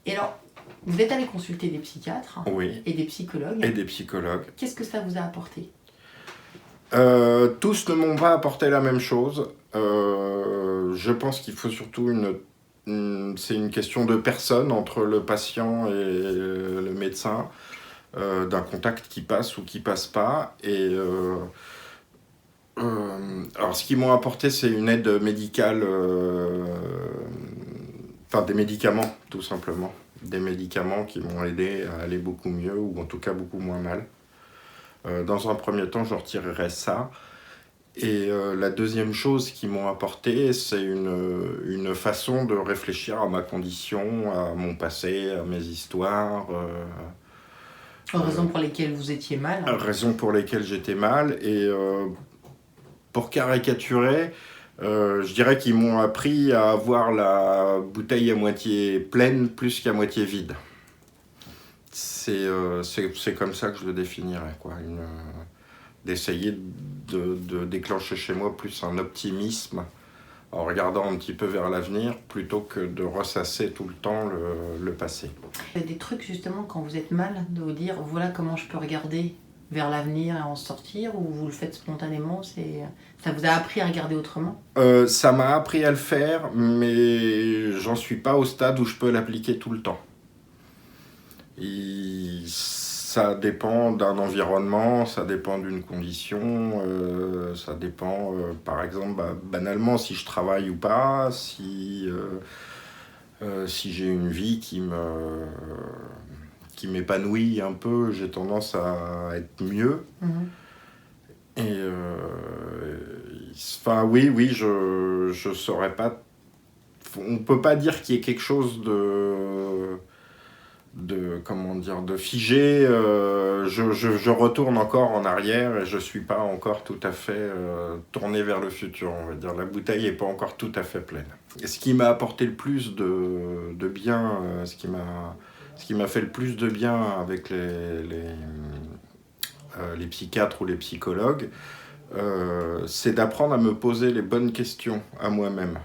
Et alors, vous êtes allé consulter des psychiatres Oui, et des psychologues. et des psychologues. Qu'est-ce que ça vous a apporté? Tous ne m'ont pas apporté la même chose. Je pense qu'il faut surtout c'est une question de personne entre le patient et le médecin, d'un contact qui passe ou qui passe pas. Alors, ce qu'ils m'ont apporté, c'est une aide médicale, enfin des médicaments, tout simplement. Des médicaments qui m'ont aidé à aller beaucoup mieux, ou en tout cas beaucoup moins mal. Dans un premier temps, je retirerai ça. Et la deuxième chose qu'ils m'ont apporté, c'est une façon de réfléchir à ma condition, à mon passé, à mes histoires. Raisons pour lesquelles vous étiez mal. Raisons pour lesquelles j'étais mal. Et pour caricaturer, je dirais qu'ils m'ont appris à avoir la bouteille à moitié pleine plus qu'à moitié vide. C'est comme ça que je le définirais, quoi. D'essayer de déclencher chez moi plus un optimisme en regardant un petit peu vers l'avenir plutôt que de ressasser tout le temps le passé. Il y a des trucs justement quand vous êtes mal, de vous dire voilà comment je peux regarder vers l'avenir et en sortir, ou vous le faites spontanément, ça vous a appris à regarder autrement? Ça m'a appris à le faire, mais j'en suis pas au stade où je peux l'appliquer tout le temps. Ça dépend d'un environnement, ça dépend d'une condition, ça dépend, par exemple, banalement, si je travaille ou pas, si j'ai une vie qui m'épanouit un peu, j'ai tendance à être mieux. Et enfin, oui, je saurais pas. On peut pas dire qu'il y ait quelque chose comment dire, de figé. Je retourne encore en arrière et je suis pas encore tout à fait tourné vers le futur, on va dire. La bouteille est pas encore tout à fait pleine. Et ce qui m'a apporté le plus de bien, ce qui m'a fait le plus de bien avec les psychiatres ou les psychologues, c'est d'apprendre à me poser les bonnes questions à moi-même.